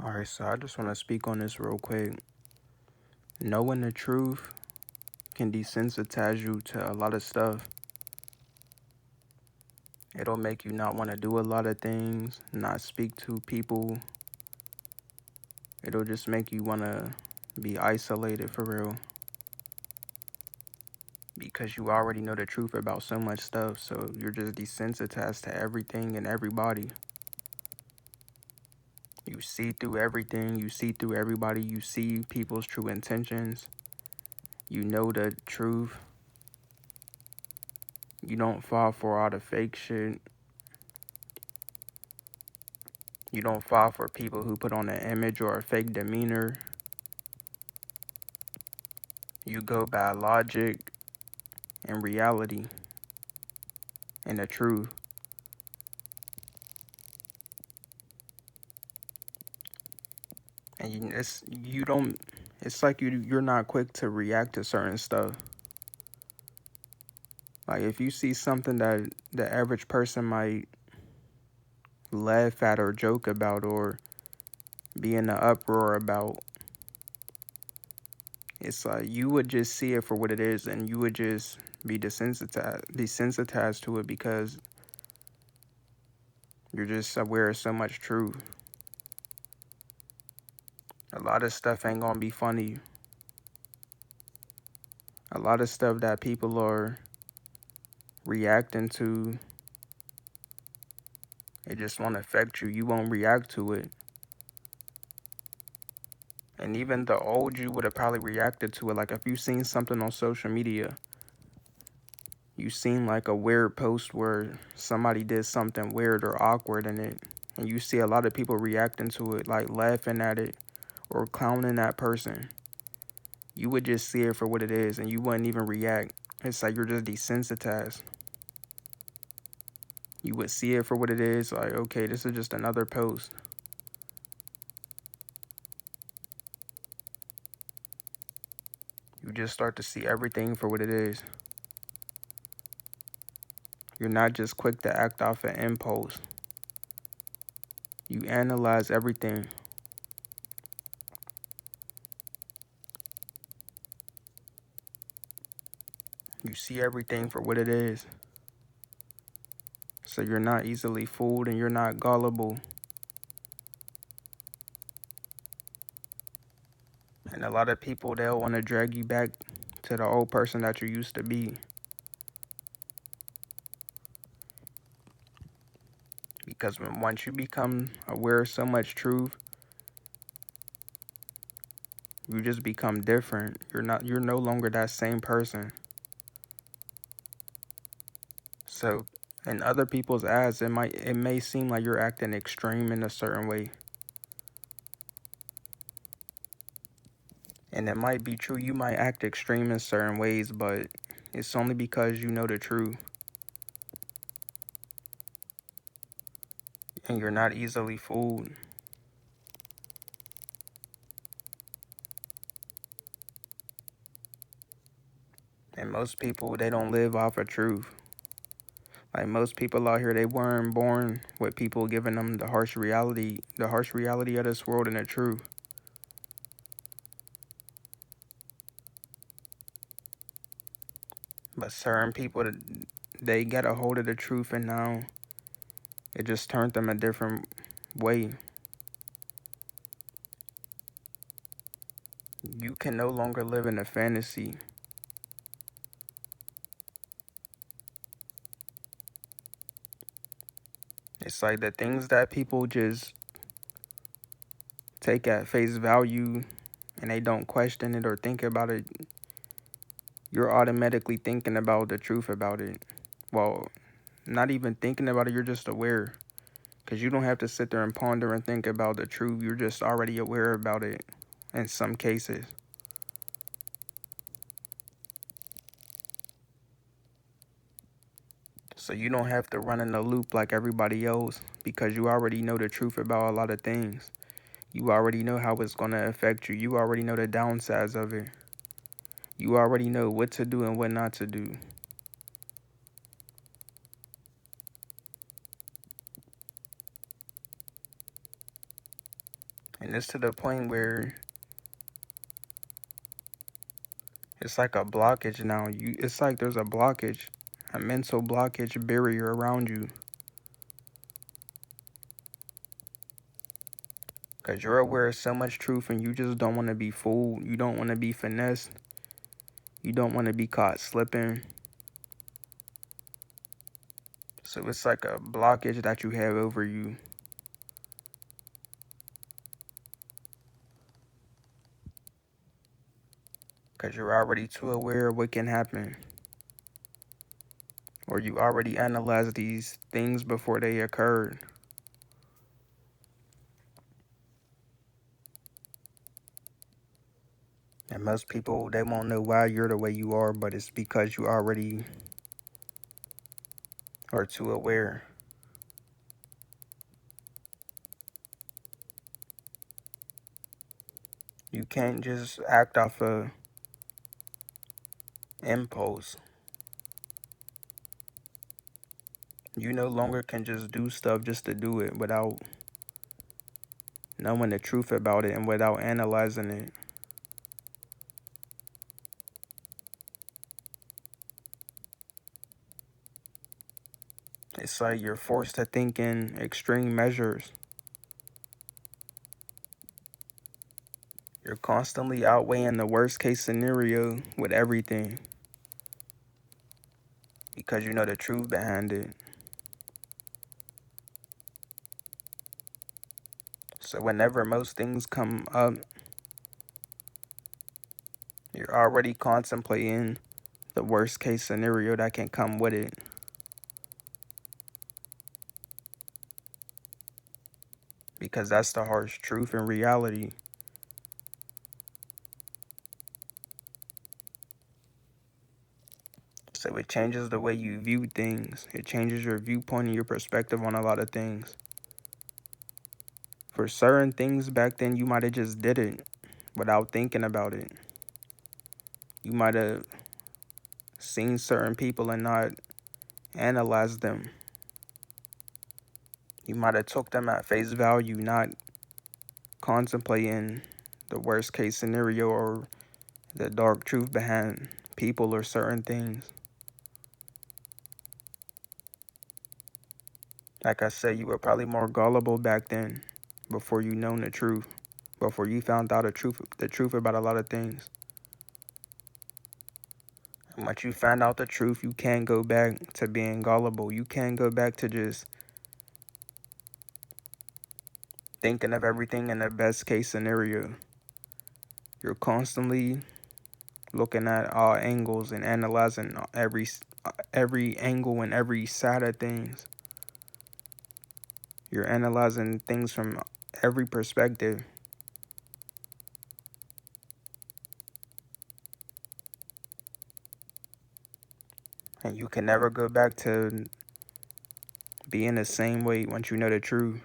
Alright, so I just want to speak on this real quick. Knowing the truth can desensitize you to a lot of stuff. It'll make you not want to do a lot of things, not speak to people. It'll just make you want to be isolated for real. Because you already know the truth about so much stuff, so you're just desensitized to everything and everybody. You see through everything, you see through everybody, you see people's true intentions. You know the truth. You don't fall for all the fake shit. You don't fall for people who put on an image or a fake demeanor. You go by logic and reality and the truth. And it's like you're not quick to react to certain stuff. Like if you see something that the average person might laugh at or joke about or be in an uproar about, it's like you would just see it for what it is and you would just be desensitized to it because you're just aware of so much truth. A lot of stuff ain't gonna be funny. A lot of stuff that people are reacting to, it just won't affect you. You won't react to it. And even the old you would have probably reacted to it. Like if you seen something on social media, you seen like a weird post where somebody did something weird or awkward in it, and you see a lot of people reacting to it, like laughing at it or clowning that person. You would just see it for what it is and you wouldn't even react. It's like you're just desensitized. You would see it for what it is, like, okay, this is just another post. You just start to see everything for what it is. You're not just quick to act off an impulse. You analyze everything. You see everything for what it is. So you're not easily fooled and you're not gullible. And a lot of people, they'll want to drag you back to the old person that you used to be. Because once you become aware of so much truth, you just become different. You're no longer that same person. So in other people's eyes, it may seem like you're acting extreme in a certain way. And it might be true, you might act extreme in certain ways, but it's only because you know the truth. And you're not easily fooled. And most people, they don't live off of truth. Like most people out here, they weren't born with people giving them the harsh reality of this world and the truth. But certain people, they get a hold of the truth and now it just turned them a different way. You can no longer live in a fantasy. It's like the things that people just take at face value and they don't question it or think about it, you're automatically thinking about the truth about it. Well, not even thinking about it, you're just aware. Because you don't have to sit there and ponder and think about the truth. You're just already aware about it in some cases. So you don't have to run in a loop like everybody else because you already know the truth about a lot of things. You already know how it's going to affect you. You already know the downsides of it. You already know what to do and what not to do. And it's to the point where it's like a blockage now. It's like there's a blockage, a mental blockage barrier around you. Because you're aware of so much truth and you just don't want to be fooled. You don't want to be finessed. You don't want to be caught slipping. So it's like a blockage that you have over you. Because you're already too aware of what can happen. Or you already analyzed these things before they occurred. And most people, they won't know why you're the way you are, but it's because you already are too aware. You can't just act off of impulse. You no longer can just do stuff just to do it without knowing the truth about it and without analyzing it. It's like you're forced to think in extreme measures. You're constantly outweighing the worst case scenario with everything because you know the truth behind it. So whenever most things come up, you're already contemplating the worst case scenario that can come with it. Because that's the harsh truth and reality. So it changes the way you view things. It changes your viewpoint and your perspective on a lot of things. For certain things back then, you might have just did it without thinking about it. You might have seen certain people and not analyzed them. You might have took them at face value, not contemplating the worst case scenario or the dark truth behind people or certain things. Like I said, you were probably more gullible back then before you known the truth, before you found out the truth about a lot of things. And once you find out the truth, you can't go back to being gullible. You can't go back to just thinking of everything in the best case scenario. You're constantly looking at all angles and analyzing every angle and every side of things. You're analyzing things from every perspective. And you can never go back to being the same way once you know the truth.